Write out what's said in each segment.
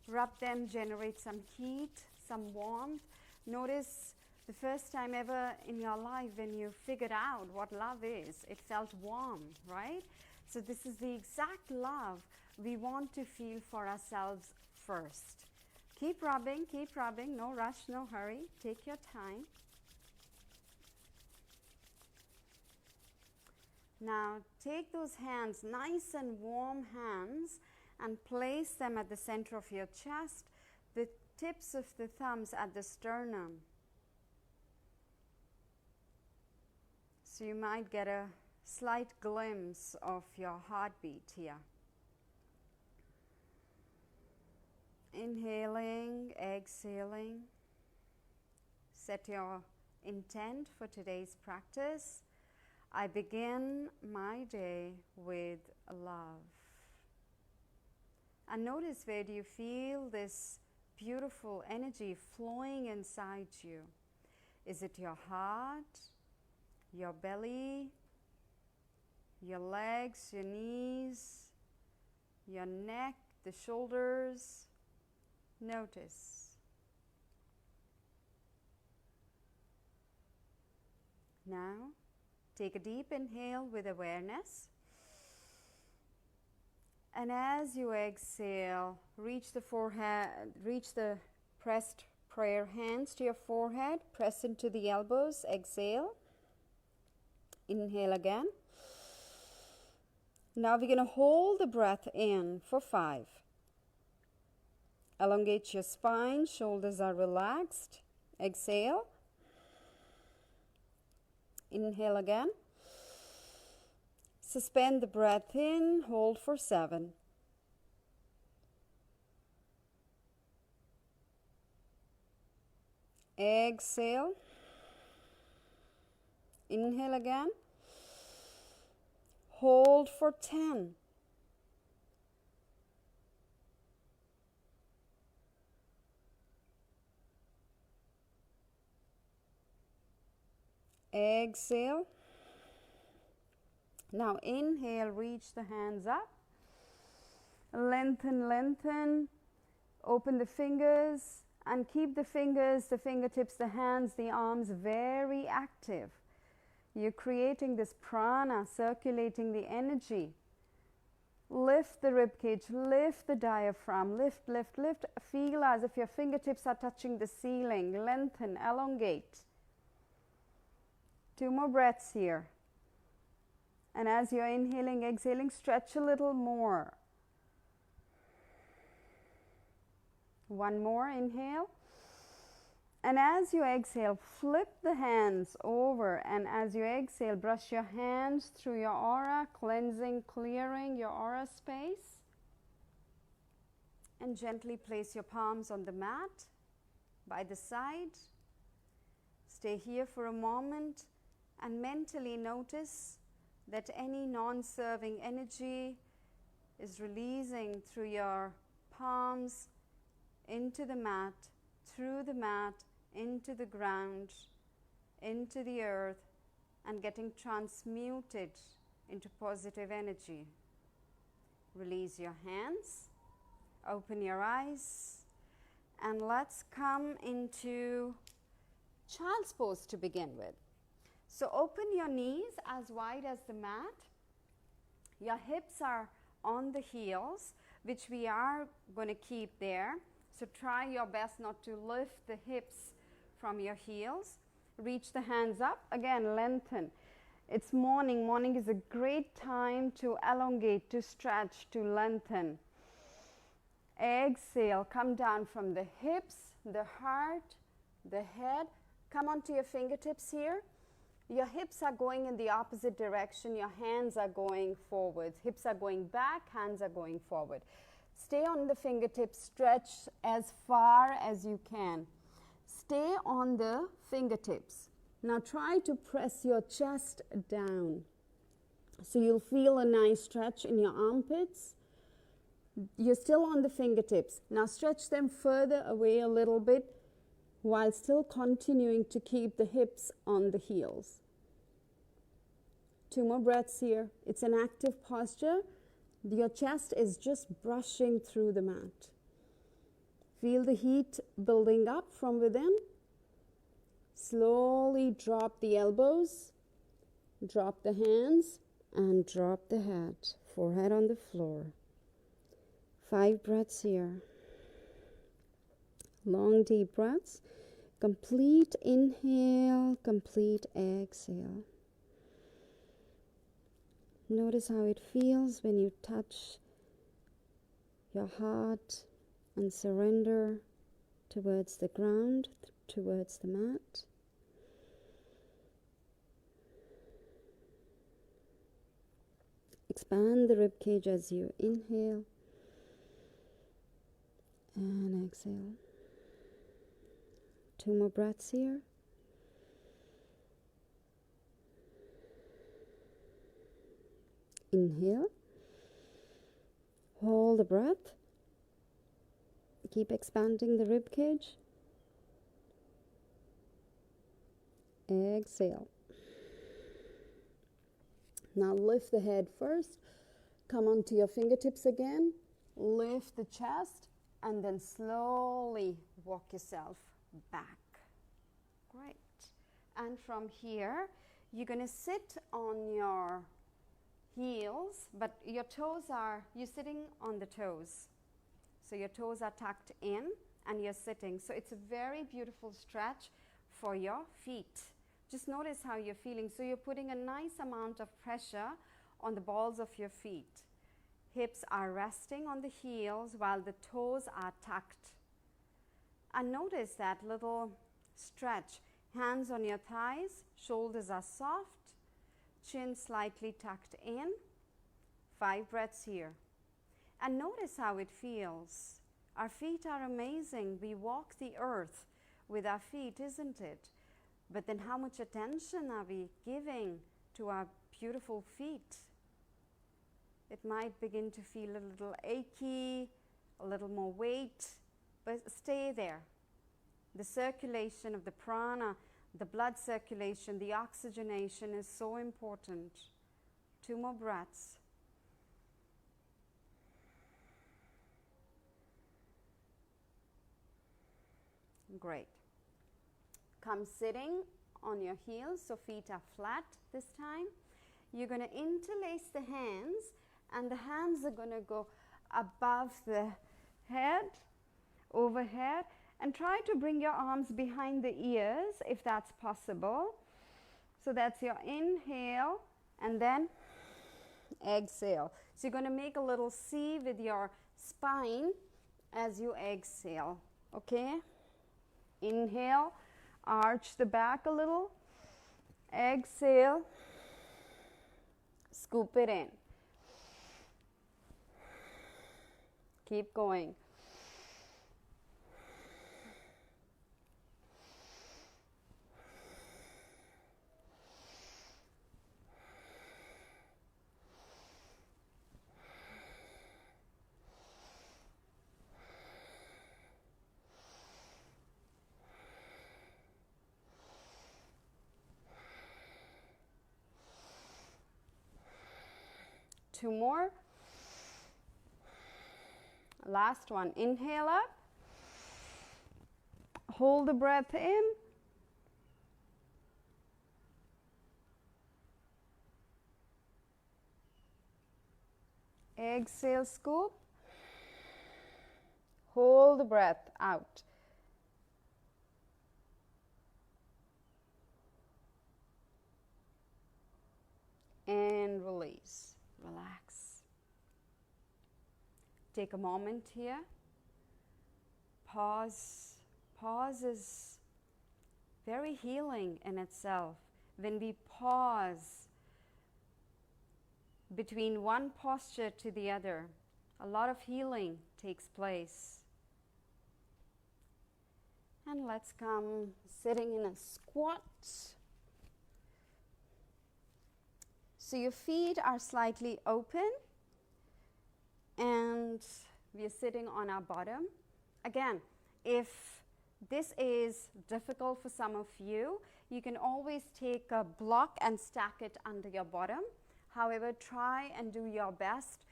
Rub them, generate some heat, some warmth. Notice the first time ever in your life when you figured out what love is, it felt warm, right? So this is the exact love we want to feel for ourselves first. Keep rubbing, no rush, no hurry. Take your time. Now take those hands, nice and warm hands, and place them at the center of your chest, the tips of the thumbs at the sternum. So you might get a slight glimpse of your heartbeat here. Inhaling, exhaling. Set your intent for today's practice. I begin my day with love. And notice, where do you feel this beautiful energy flowing inside you? Is it your heart, your belly, your legs, your knees, your neck, the shoulders? Notice. Now, take a deep inhale with awareness. And as you exhale, reach the forehead, reach the pressed prayer hands to your forehead, press into the elbows, exhale. Inhale again. Now we're going to hold the breath in for 5. Elongate your spine, shoulders are relaxed. Exhale. Inhale again. Suspend the breath in, hold for 7. Exhale. Inhale again. Hold for 10. Exhale. Now inhale, reach the hands up. Lengthen, lengthen. Open the fingers and keep the fingers, the fingertips, the hands, the arms very active. You're creating this prana, circulating the energy. Lift the ribcage, lift the diaphragm, lift, lift, lift. Feel as if your fingertips are touching the ceiling. Lengthen, elongate. 2 more breaths here. And as you're inhaling, exhaling, stretch a little more. 1 more, inhale. And as you exhale, flip the hands over. And as you exhale, brush your hands through your aura, cleansing, clearing your aura space. And gently place your palms on the mat by the side. Stay here for a moment and mentally notice that any non-serving energy is releasing through your palms into the mat, through the mat, into the ground, into the earth, and getting transmuted into positive energy. Release your hands, open your eyes, and let's come into child's pose to begin with. So open your knees as wide as the mat. Your hips are on the heels, which we are going to keep there. So try your best not to lift the hips from your heels. Reach the hands up. Again, lengthen. It's morning. Morning is a great time to elongate, to stretch, to lengthen. Exhale. Come down from the hips, the heart, the head. Come onto your fingertips here. Your hips are going in the opposite direction. Your hands are going forward. Hips are going back, hands are going forward. Stay on the fingertips, stretch as far as you can. Stay on the fingertips. Now try to press your chest down. So you'll feel a nice stretch in your armpits. You're still on the fingertips. Now stretch them further away a little bit, while still continuing to keep the hips on the heels. 2 more breaths here. It's an active posture. Your chest is just brushing through the mat. Feel the heat building up from within. Slowly drop the elbows, drop the hands, and drop the head. Forehead on the floor. 5 breaths here. Long, deep breaths. Complete inhale, complete exhale. Notice how it feels when you touch your heart and surrender towards the ground, towards the mat. Expand the rib cage as you inhale and exhale. 2 more breaths here. Inhale. Hold the breath. Keep expanding the rib cage. Exhale. Now lift the head first. Come onto your fingertips again. Lift the chest and then slowly walk yourself back. Great. And from here, you're going to sit on your heels, but your toes are, you're sitting on the toes. So your toes are tucked in and you're sitting. So it's a very beautiful stretch for your feet. Just notice how you're feeling. So you're putting a nice amount of pressure on the balls of your feet. Hips are resting on the heels while the toes are tucked. And notice that little stretch. Hands on your thighs, shoulders are soft, chin slightly tucked in. 5 breaths here. And notice how it feels. Our feet are amazing. We walk the earth with our feet, isn't it? But then how much attention are we giving to our beautiful feet? It might begin to feel a little achy, a little more weight, but stay there. The circulation of the prana, the blood circulation, the oxygenation is so important. 2 more breaths. Great. Come sitting on your heels, so feet are flat this time. You're going to interlace the hands, and the hands are going to go above the head, overhead, and try to bring your arms behind the ears if that's possible. So that's your inhale, and then exhale. So you're going to make a little C with your spine as you exhale, okay? Inhale, arch the back a little. Exhale, scoop it in. Keep going. Two more. Last one. Inhale up. Hold the breath in. Exhale, scoop. Hold the breath out. And release. Relax. Take a moment here. Pause. Pause is very healing in itself. When we pause between one posture to the other, a lot of healing takes place. And let's come sitting in a squat. So your feet are slightly open and we are sitting on our bottom. Again, if this is difficult for some of you, you can always take a block and stack it under your bottom. However, try and do your best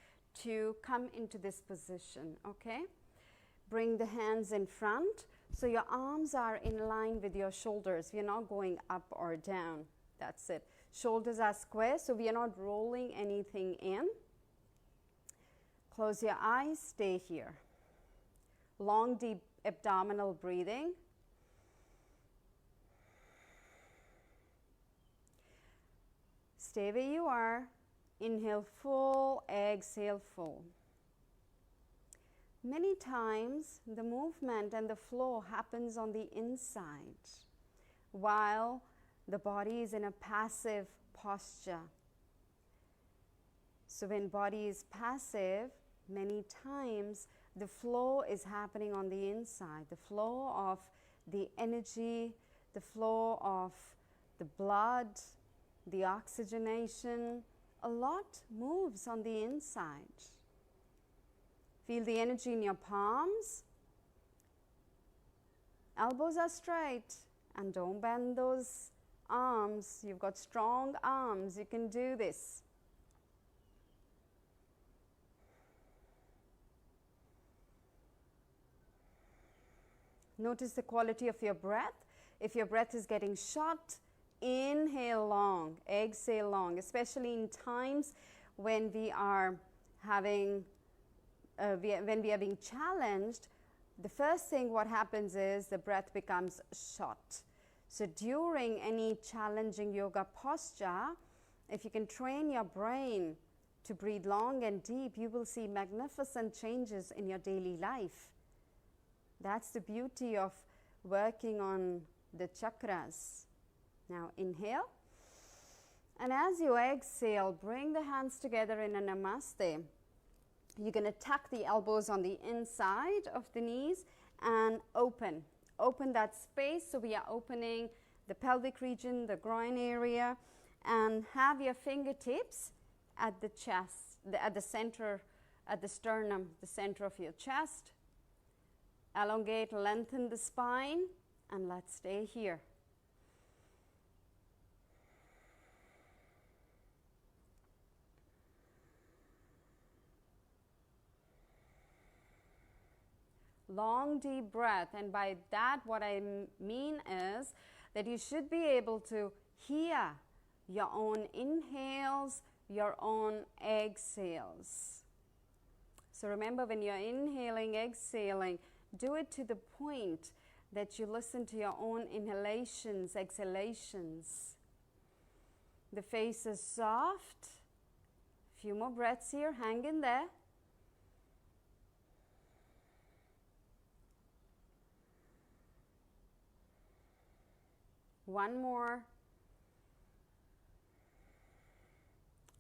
to come into this position, okay? bring the hands in front. So your arms are in line with your shoulders. We are not going up or down. That's it. Shoulders are square, so we are not rolling anything in. Close your eyes, stay here. Long, deep abdominal breathing. Stay where you are. Inhale full, exhale full. Many times the movement and the flow happens on the inside while the body is in a passive posture. So when body is passive, many times the flow is happening on the inside. The flow of the energy, the flow of the blood, the oxygenation, a lot moves on the inside. Feel the energy in your palms. Elbows are straight and don't bend those arms. You've got strong arms. You can do this. Notice the quality of your breath. If your breath is getting short, inhale long, exhale long, especially in times when we are having when we are being challenged. The first thing what happens is the breath becomes short. So during any challenging yoga posture, if you can train your brain to breathe long and deep, you will see magnificent changes in your daily life. That's the beauty of working on the chakras. Now inhale, and as you exhale, bring the hands together in a namaste. You're going to tuck the elbows on the inside of the knees and open that space. So we are opening the pelvic region, the groin area, and have your fingertips at the chest, at the center, at the sternum, the center of your chest. Elongate, lengthen the spine, and let's stay here. Long, deep breath, and by that what I mean is that you should be able to hear your own inhales, your own exhales. So remember, when you're inhaling, exhaling, do it to the point that you listen to your own inhalations, exhalations. The face is soft. Few more breaths here, hang in there. One more.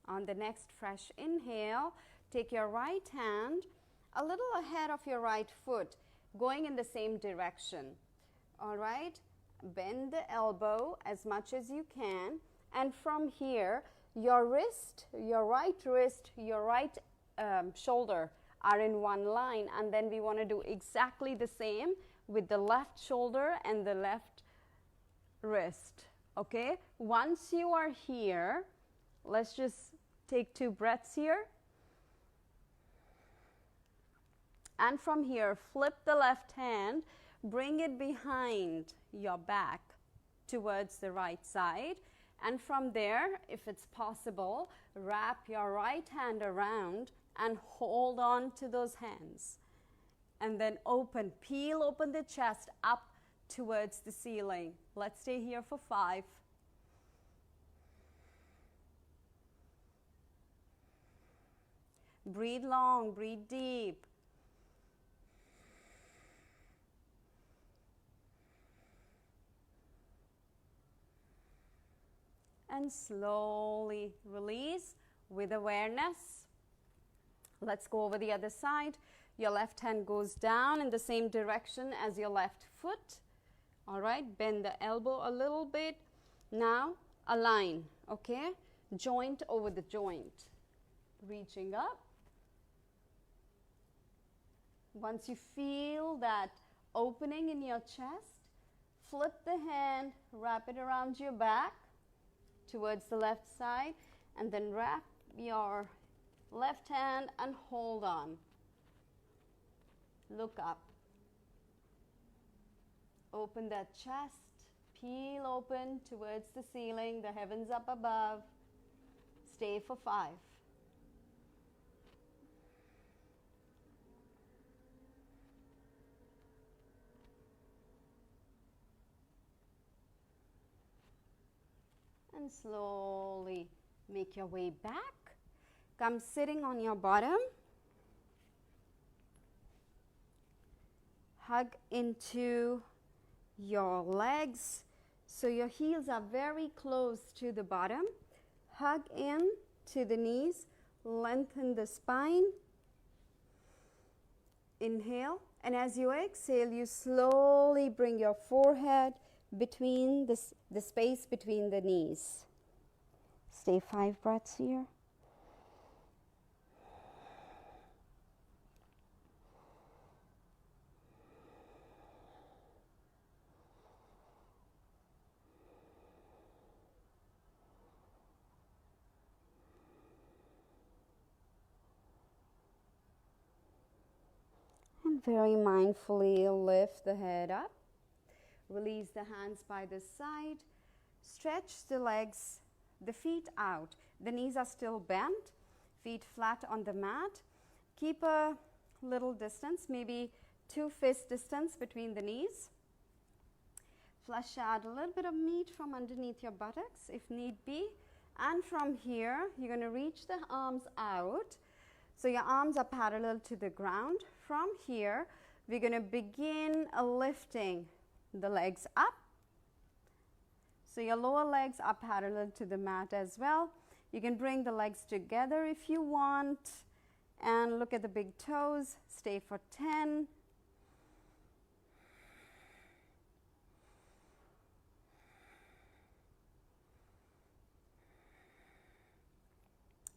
On the next fresh inhale, take your right hand a little ahead of your right foot, going in the same direction. All right? Bend the elbow as much as you can, and from here, your wrist, your right wrist, your right shoulder are in one line, and then we want to do exactly the same with the left shoulder and the left wrist. Okay, once you are here, let's just take 2 breaths here, and from here flip the left hand, bring it behind your back towards the right side, and from there, if it's possible, wrap your right hand around and hold on to those hands, and then peel open the chest up towards the ceiling. Let's stay here for 5. Breathe long, breathe deep. And slowly release with awareness. Let's go over the other side. Your left hand goes down in the same direction as your left foot. All right, bend the elbow a little bit. Now align, okay? Joint over the joint. Reaching up. Once you feel that opening in your chest, flip the hand, wrap it around your back towards the left side, and then wrap your left hand and hold on. Look up. Open that chest. Peel open towards the ceiling, the heavens up above. Stay for 5. And slowly make your way back. Come sitting on your bottom. Hug into your legs. So your heels are very close to the bottom. Hug in to the knees. Lengthen the spine. Inhale. And as you exhale, you slowly bring your forehead between the space between the knees. Stay 5 breaths here. And very mindfully lift the head up. Release the hands by the side. Stretch the legs, the feet out. The knees are still bent. Feet flat on the mat. Keep a little distance, maybe 2 fist distance between the knees. Flush out a little bit of meat from underneath your buttocks if need be. And from here, you're going to reach the arms out. So your arms are parallel to the ground. From here, we're going to begin lifting the legs up. So your lower legs are parallel to the mat as well. You can bring the legs together if you want. And look at the big toes. Stay for 10.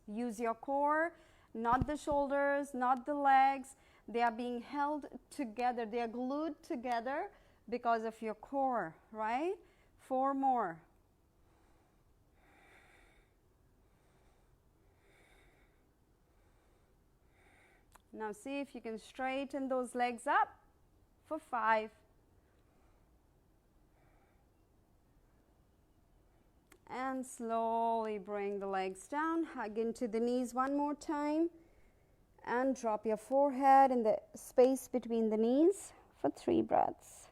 Use your core, not the shoulders, not the legs. They are being held together. They are glued together because of your core, right? 4 more. Now see if you can straighten those legs up for 5. And slowly bring the legs down. Hug into the knees one more time. And drop your forehead in the space between the knees for 3 breaths.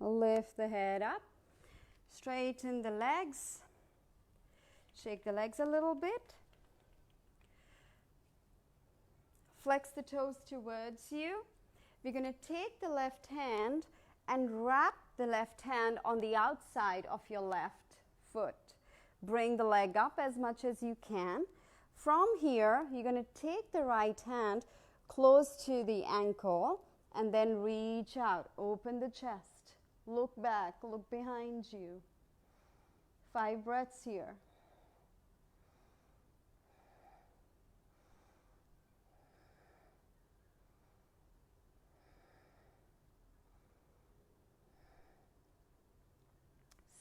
Lift the head up. Straighten the legs. Shake the legs a little bit. Flex the toes towards you. We're going to take the left hand and wrap the left hand on the outside of your left foot. Bring the leg up as much as you can. From here, you're going to take the right hand close to the ankle and then reach out. Open the chest. Look back. Look behind you. 5 breaths here.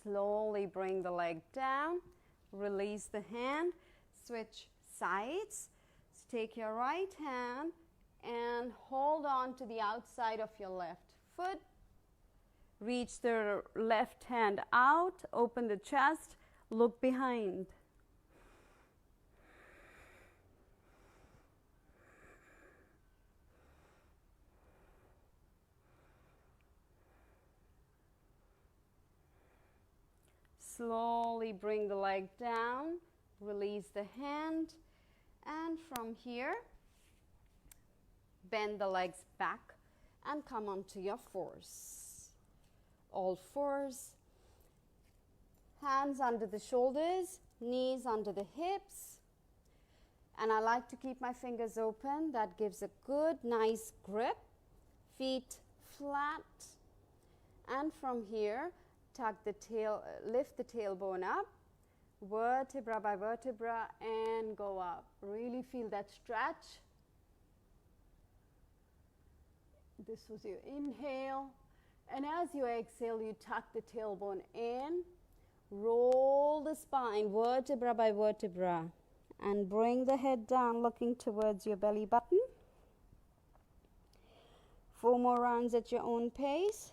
Slowly bring the leg down, release the hand, switch sides. Take your right hand and hold on to the outside of your left foot. Reach the left hand out, open the chest, look behind. Slowly bring the leg down, release the hand, and from here, bend the legs back and come onto your 4s. All 4s. Hands under the shoulders, knees under the hips. And I like to keep my fingers open. That gives a good, nice grip. Feet flat. And from here, tuck the tail, lift the tailbone up, vertebra by vertebra, and go up. Really feel that stretch. This was your inhale. And as you exhale, you tuck the tailbone in, roll the spine vertebra by vertebra and bring the head down looking towards your belly button. 4 more rounds at your own pace.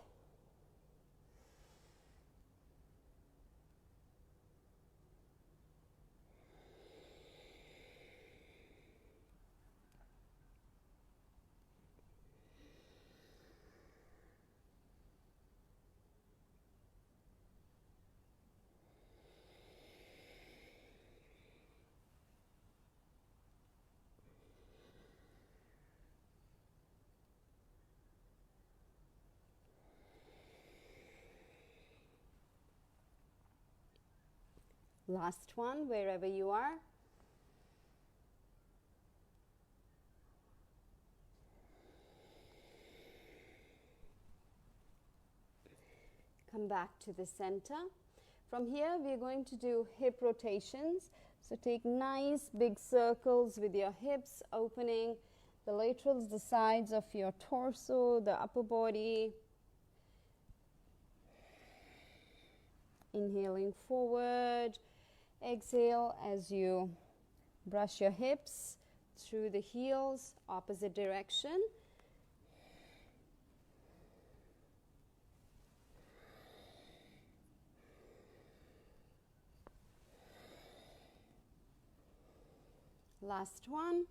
Last one, wherever you are. Come back to the center. From here, we are going to do hip rotations. So take nice big circles with your hips, opening the laterals, the sides of your torso, the upper body. Inhaling forward. Exhale as you brush your hips through the heels, opposite direction. Last one.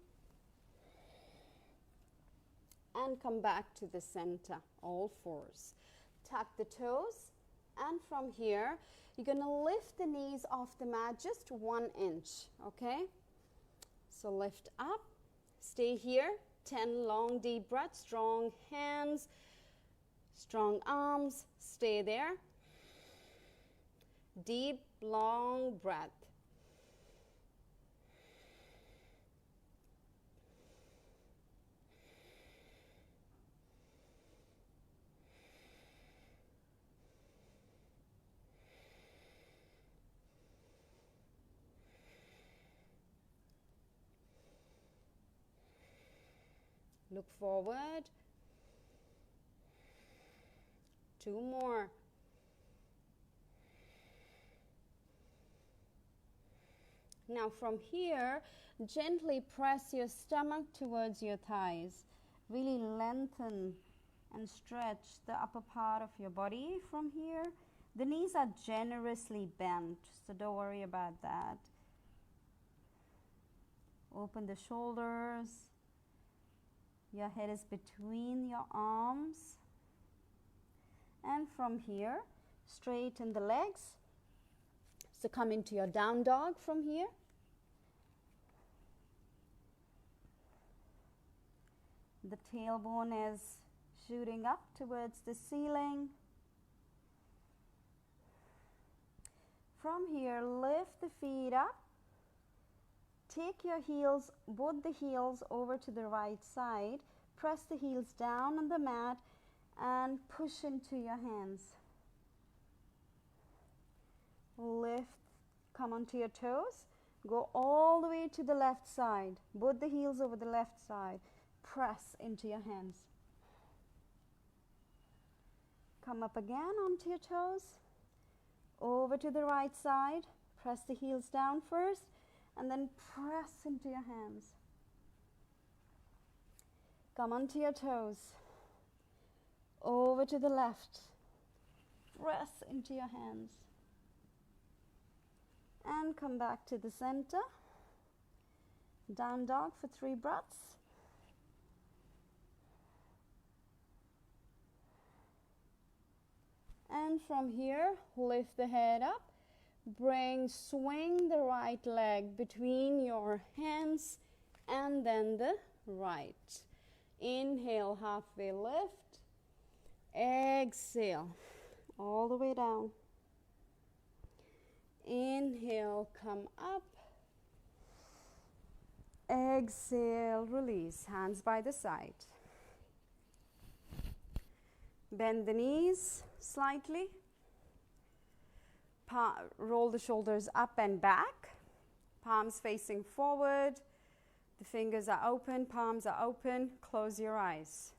And come back to the center, all fours. Tuck the toes, and from here, you're going to lift the knees off the mat just 1 inch, okay? So lift up, stay here, 10 long deep breaths, strong hands, strong arms, stay there. Deep, long breath. Look forward. 2 more. Now from here, gently press your stomach towards your thighs. Really lengthen and stretch the upper part of your body from here. The knees are generously bent, so don't worry about that. Open the shoulders. Your head is between your arms. And from here, straighten the legs. So come into your down dog from here. The tailbone is shooting up towards the ceiling. From here, lift the feet up. Take your heels, both the heels over to the right side. Press the heels down on the mat and push into your hands. Lift, come onto your toes. Go all the way to the left side. Both the heels over the left side. Press into your hands. Come up again onto your toes. Over to the right side. Press the heels down first. And then press into your hands. Come onto your toes. Over to the left. Press into your hands. And come back to the center. Down dog for 3 breaths. And from here, lift the head up. Swing the right leg between your hands and then the right. Inhale, halfway lift. Exhale, all the way down. Inhale, come up. Exhale, release. Hands by the side. Bend the knees slightly. Roll the shoulders up and back. Palms facing forward. The fingers are open, palms are open. Close your eyes.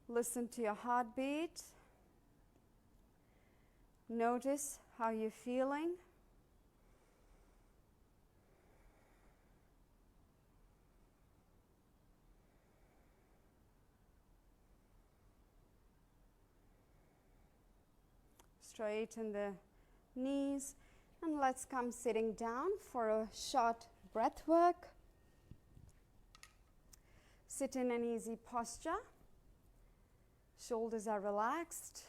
Listen to your heartbeat. Notice how you're feeling. Straighten the knees, and let's come sitting down for a short breath work. Sit in an easy posture. Shoulders are relaxed.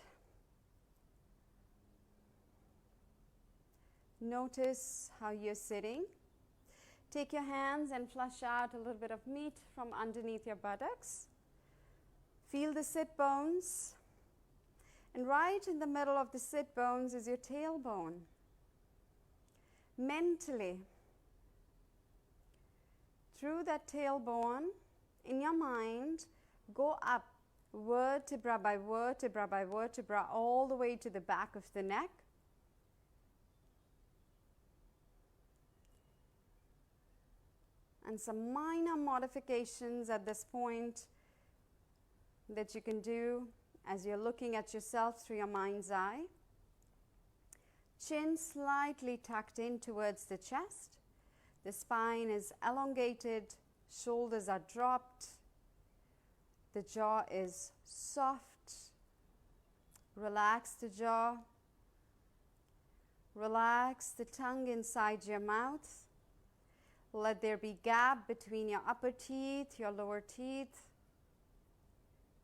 Notice how you're sitting. Take your hands and flush out a little bit of meat from underneath your buttocks. Feel the sit bones. And right in the middle of the sit bones is your tailbone. Mentally, through that tailbone, in your mind, go up vertebra by vertebra by vertebra all the way to the back of the neck. And some minor modifications at this point that you can do as you're looking at yourself through your mind's eye. Chin slightly tucked in towards the chest. The spine is elongated, shoulders are dropped. The jaw is soft. Relax the jaw. Relax the tongue inside your mouth. Let there be gap between your upper teeth, your lower teeth.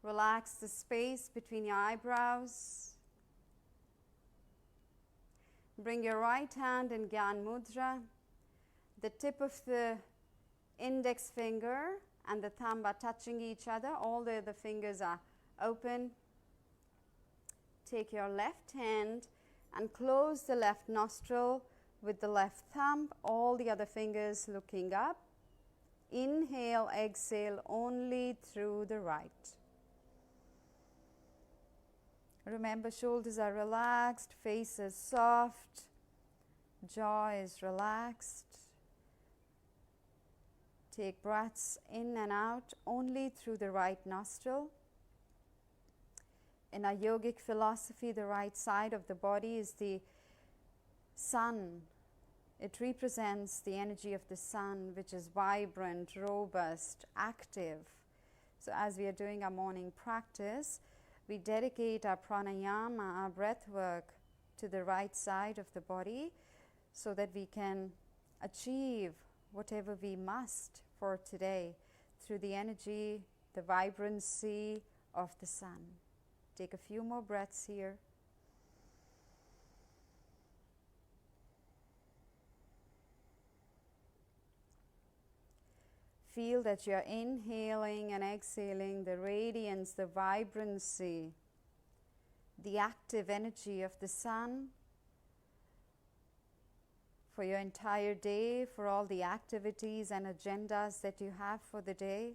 Relax the space between your eyebrows. Bring your right hand in Gyan Mudra. The tip of the index finger and the thumb are touching each other. All the other fingers are open. Take your left hand and close the left nostril with the left thumb. All the other fingers looking up. Inhale, exhale only through the right. Remember, shoulders are relaxed, face is soft, jaw is relaxed. Take breaths in and out only through the right nostril. In our yogic philosophy, the right side of the body is the sun. It represents the energy of the sun, which is vibrant, robust, active. So as we are doing our morning practice, we dedicate our pranayama, our breath work, to the right side of the body so that we can achieve whatever we must for today through the energy, the vibrancy of the sun. Take a few more breaths here. Feel that you're inhaling and exhaling the radiance, the vibrancy, the active energy of the sun for your entire day, for all the activities and agendas that you have for the day.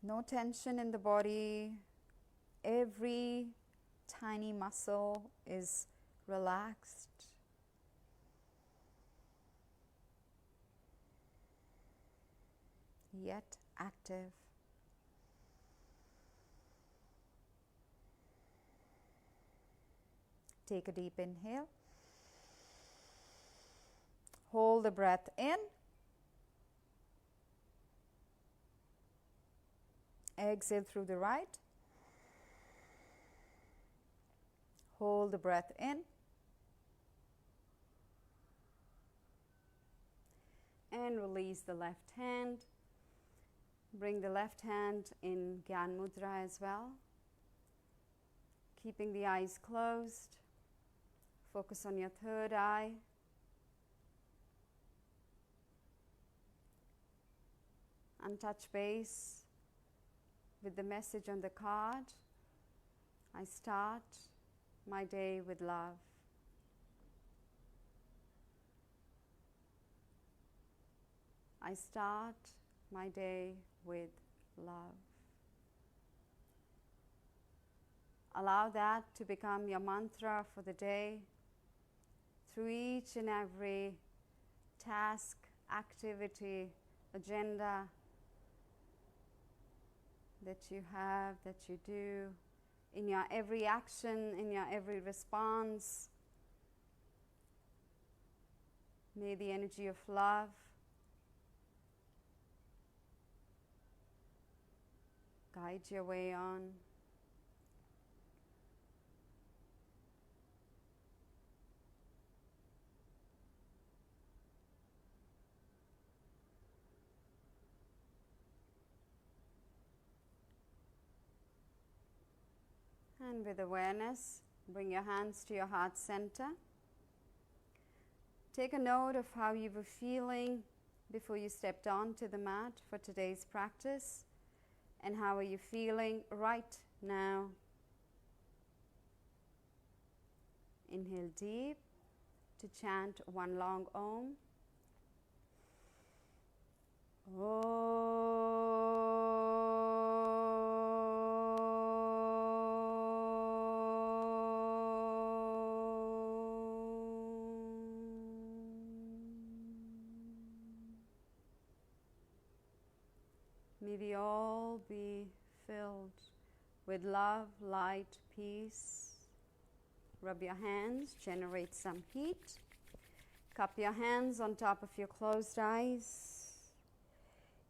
No tension in the body. Every tiny muscle is relaxed. Yet active. Take a deep inhale. Hold the breath in. Exhale through the right. Hold the breath in. And release the left hand. Bring the left hand in Gyan Mudra as well. Keeping the eyes closed. Focus on your third eye. And touch base with the message on the card. I start my day with love. I start my day with love. Allow that to become your mantra for the day through each and every task, activity, agenda that you have, that you do, in your every action, in your every response. May the energy of love guide your way on. And with awareness, bring your hands to your heart center. Take a note of how you were feeling before you stepped onto the mat for today's practice, and how are you feeling right now. Inhale deep to chant one long Om. May we all be filled with love, light, peace. Rub your hands, generate some heat. Cup your hands on top of your closed eyes.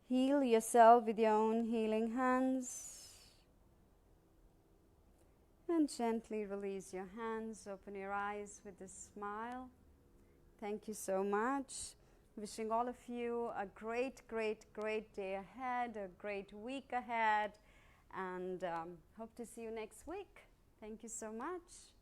Heal yourself with your own healing hands. And gently release your hands. Open your eyes with a smile. Thank you so much. Wishing all of you a great, great, great day ahead, a great week ahead, and hope to see you next week. Thank you so much.